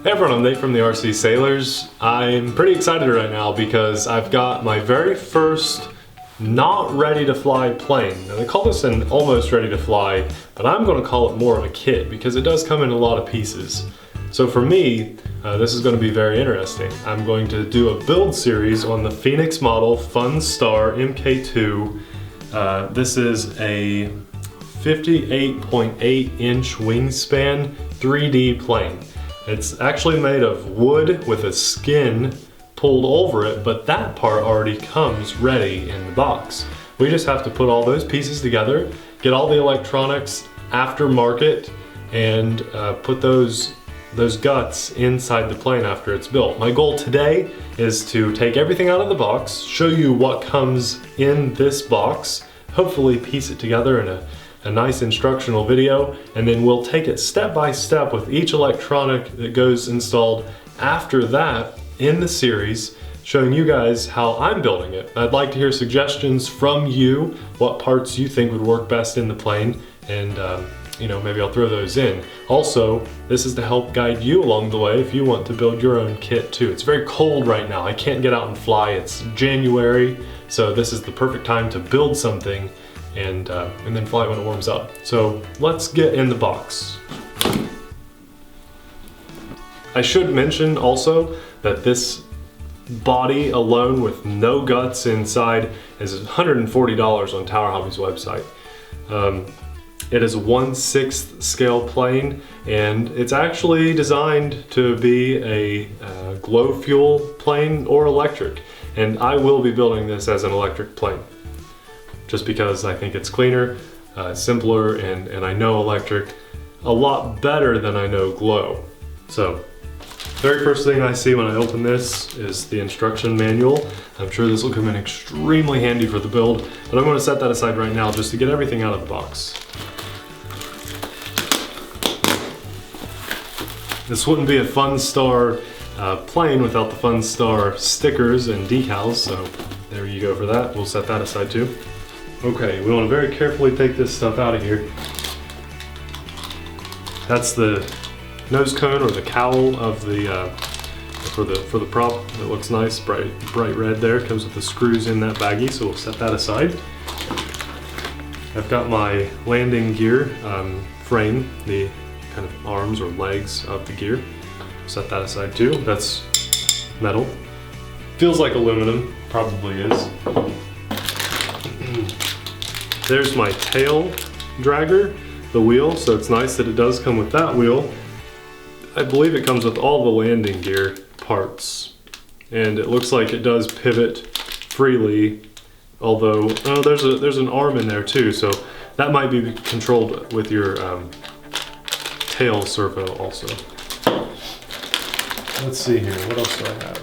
Hey everyone, I'm Nate from TheRcSaylors. I'm pretty excited right now because I've got my very first not ready to fly plane. Now they call this an almost ready to fly, but I'm going to call it more of a kit because it does come in a lot of pieces. So for me, this is going to be very interesting. I'm going to do a build series on the Pheonix model FunStar MK2. This is a 58.8 inch wingspan 3D plane. It's actually made of wood with a skin pulled over it, but that part already comes ready in the box. We just have to put all those pieces together, get all the electronics aftermarket, and put those guts inside the plane after it's built. My goal today is to take everything out of the box, show you what comes in this box, hopefully piece it together in a nice instructional video, and then we'll take it step by step with each electronic that goes installed after that in the series, showing you guys how I'm building it. I'd like to hear suggestions from you, what parts you think would work best in the plane, and you know, maybe I'll throw those in. Also, this is to help guide you along the way if you want to build your own kit too. It's very cold right now. I can't get out and fly. It's January, so this is the perfect time to build something and then fly when it warms up. So let's get in the box. I should mention also that this body alone with no guts inside is $140 on Tower Hobby's website. It is a 1/6 scale plane, and it's actually designed to be a glow fuel plane or electric. And I will be building this as an electric plane, just because I think it's cleaner, simpler, and I know electric a lot better than I know glow. So, very first thing I see when I open this is the instruction manual. I'm sure this will come in extremely handy for the build, but I'm going to set that aside right now just to get everything out of the box. This wouldn't be a FunStar plane without the FunStar stickers and decals, so there you go for that. We'll set that aside too. Okay, we want to very carefully take this stuff out of here. That's the nose cone or the cowl of the for the prop. It looks nice, bright red there. It comes with the screws in that baggie, so we'll set that aside. I've got my landing gear frame, the kind of arms or legs of the gear. Set that aside too. That's metal. Feels like aluminum, probably is. There's my tail dragger, the wheel, so it's nice that it does come with that wheel. I believe it comes with all the landing gear parts, and it looks like it does pivot freely, although oh, there's an arm in there too, so that might be controlled with your tail servo also. Let's see here, what else do I have?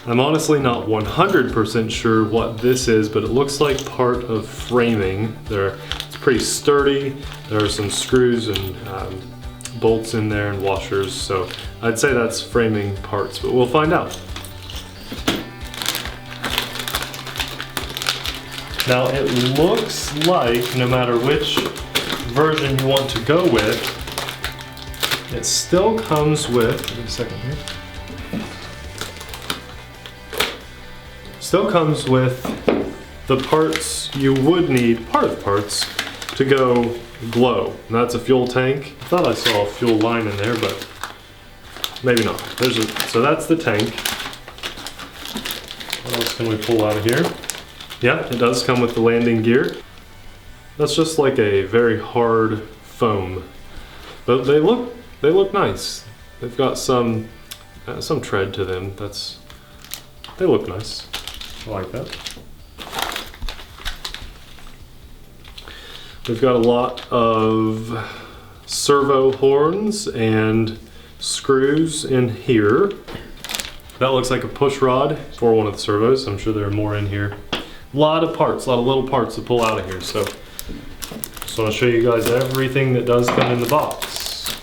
I'm honestly not 100% sure what this is, but it looks like part of framing. It's pretty sturdy. There are some screws and bolts in there and washers, so I'd say that's framing parts, but we'll find out. Now it looks like no matter which version you want to go with, it still comes with, give me a second here. Still comes with the parts you would need, part of the parts, to go glow. And that's a fuel tank. I thought I saw a fuel line in there, but maybe not. So that's the tank. What else can we pull out of here? Yeah, it does come with the landing gear. That's just like a very hard foam. But they look nice. They've got some tread to them. They look nice. I like that. We've got a lot of servo horns and screws in here. That looks like a push rod for one of the servos. I'm sure there are more in here. A lot of parts, a lot of little parts to pull out of here. So just want to show you guys everything that does come in the box.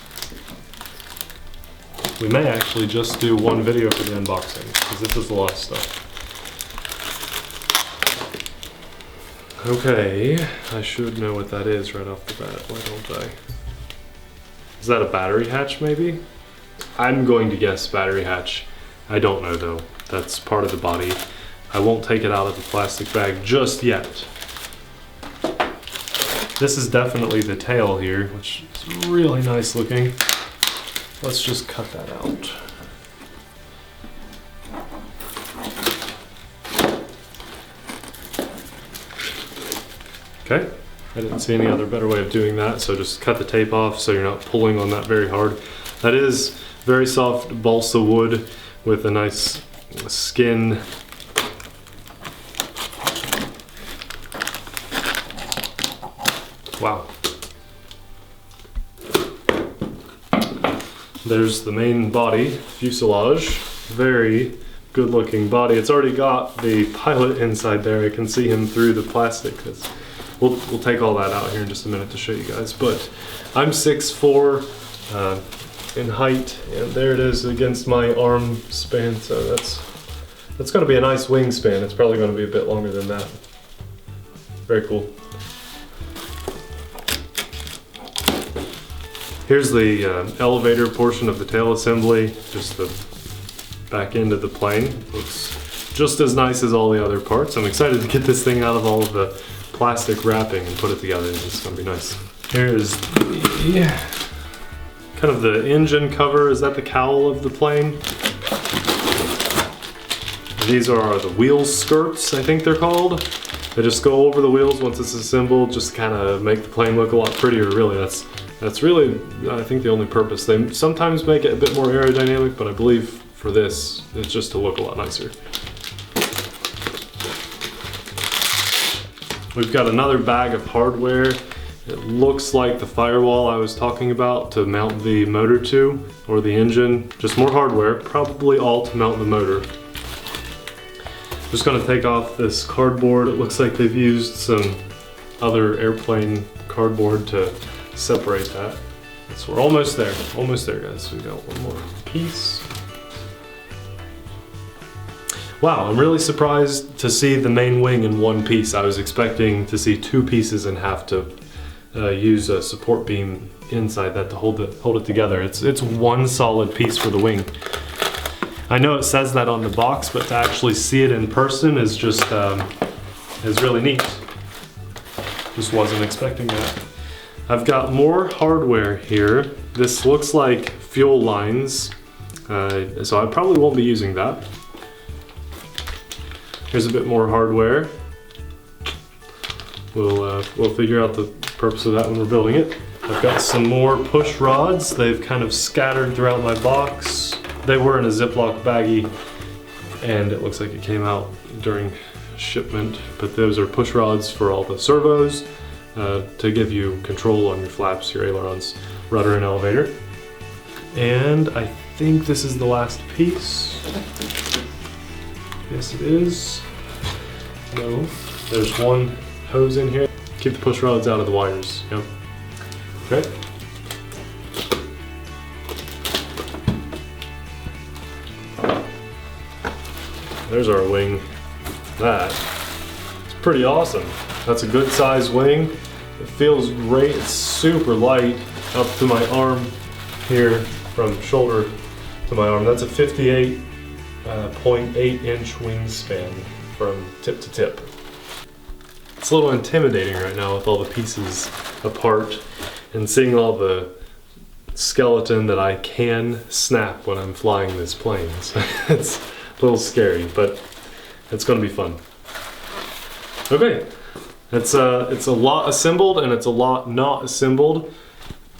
We may actually just do one video for the unboxing because this is a lot of stuff. Okay, I should know what that is right off the bat. Why don't I? Is Is that a battery hatch maybe? I'm going to guess battery hatch. I don't know though. That's part of the body. I won't take it out of the plastic bag just yet. This is definitely the tail here, which is really nice looking. Let's just cut that out. Okay, I didn't see any other better way of doing that, so just cut the tape off so you're not pulling on that very hard. That is very soft balsa wood with a nice skin. Wow. There's the main body, fuselage. Very good looking body. It's already got the pilot inside there. I can see him through the plastic. We'll take all that out here in just a minute to show you guys. But I'm 6'4" in height, and there it is against my arm span. So that's going to be a nice wingspan. It's probably going to be a bit longer than that. Very cool. Here's the elevator portion of the tail assembly, just the back end of the plane. Looks just as nice as all the other parts. I'm excited to get this thing out of all of the plastic wrapping and put it together. It's gonna be nice. Here's the, kind of the engine cover. Is that the cowl of the plane? These are the wheel skirts, I think they're called. They just go over the wheels once it's assembled, just kind of make the plane look a lot prettier. Really, that's really, I think, the only purpose. They sometimes make it a bit more aerodynamic, but I believe for this, it's just to look a lot nicer. We've got another bag of hardware. It looks like the firewall I was talking about to mount the motor to, or the engine. Just more hardware, probably all to mount the motor. Just gonna take off this cardboard. It looks like they've used some other airplane cardboard to separate that. So we're almost there guys. We got one more piece. Wow, I'm really surprised to see the main wing in one piece. I was expecting to see two pieces and have to use a support beam inside that to hold it together. It's one solid piece for the wing. I know it says that on the box, but to actually see it in person is just is really neat. Just wasn't expecting that. I've got more hardware here. This looks like fuel lines, so I probably won't be using that. Here's a bit more hardware. We'll figure out the purpose of that when we're building it. I've got some more push rods. They've kind of scattered throughout my box. They were in a Ziploc baggie, and it looks like it came out during shipment, but those are push rods for all the servos to give you control on your flaps, your ailerons, rudder, and elevator. And I think this is the last piece. Yes, it is. No, there's one hose in here. Keep the push rods out of the wires. Yep. Okay. There's our wing. That is pretty awesome. That's a good size wing. It feels great. It's super light up to my arm here, from shoulder to my arm. That's a 58.8 inch wingspan from tip to tip. It's a little intimidating right now with all the pieces apart and seeing all the skeleton that I can snap when I'm flying this plane. So it's a little scary, but it's going to be fun. Okay, it's a lot assembled and it's a lot not assembled.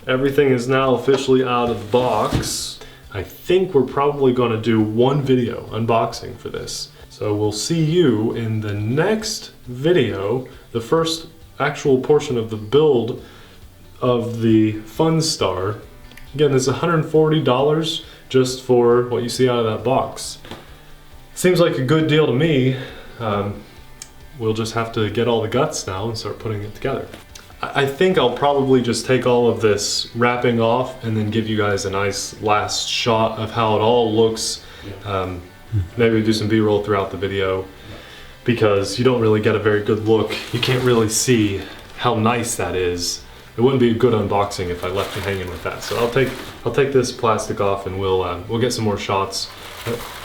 Everything is now officially out of the box. I think we're probably going to do one video unboxing for this. So we'll see you in the next video, the first actual portion of the build of the FunStar. Again, this is $140 just for what you see out of that box. Seems like a good deal to me. We'll just have to get all the guts now and start putting it together. I think I'll probably just take all of this wrapping off and then give you guys a nice last shot of how it all looks. Maybe do some B-roll throughout the video because you don't really get a very good look. You can't really see how nice that is it wouldn't be a good unboxing if I left it hanging with that. So I'll take this plastic off and we'll get some more shots.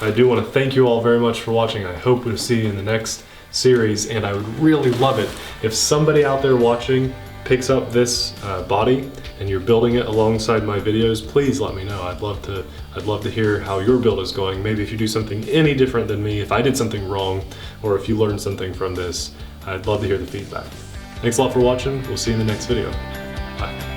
I do want to thank you all very much for watching. I hope to see you in the next series, and I would really love it if somebody out there watching picks up this body and you're building it alongside my videos. Please let me know. I'd love to hear how your build is going. Maybe if you do something any different than me, if I did something wrong, or if you learned something from this, I'd love to hear the feedback. Thanks a lot for watching. We'll see you in the next video. Bye.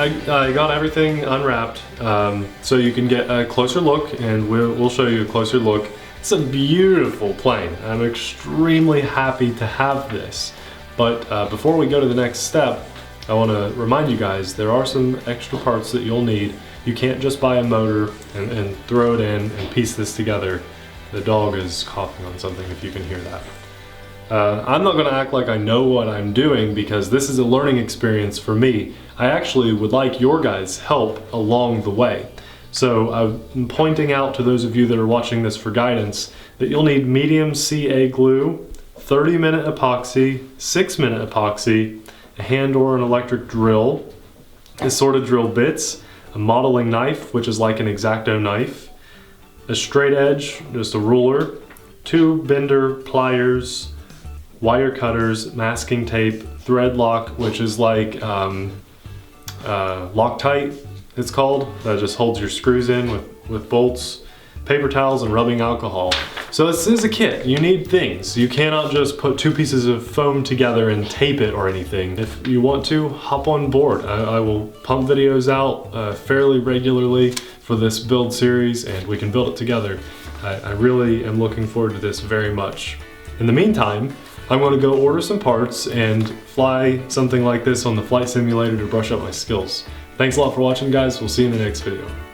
I got everything unwrapped so you can get a closer look, and we'll show you a closer look. It's a beautiful plane. I'm extremely happy to have this. But before we go to the next step, I want to remind you guys there are some extra parts that you'll need. You can't just buy a motor and throw it in and piece this together. The dog is coughing on something, if you can hear that. I'm not going to act like I know what I'm doing, because this is a learning experience for me. I actually would like your guys' help along the way. So I'm pointing out to those of you that are watching this for guidance that you'll need medium CA glue, 30-minute epoxy, 6-minute epoxy, a hand or an electric drill, assorted drill bits, a modeling knife, which is like an X-Acto knife, a straight edge, just a ruler, 2 bender pliers, wire cutters, masking tape, thread lock, which is like Loctite, it's called, that just holds your screws in with bolts, paper towels, and rubbing alcohol. So this is a kit. You need things. You cannot just put 2 pieces of foam together and tape it or anything. If you want to, hop on board. I will pump videos out fairly regularly for this build series, and we can build it together. I really am looking forward to this very much. In the meantime, I'm going to go order some parts and fly something like this on the flight simulator to brush up my skills. Thanks a lot for watching, guys. We'll see you in the next video.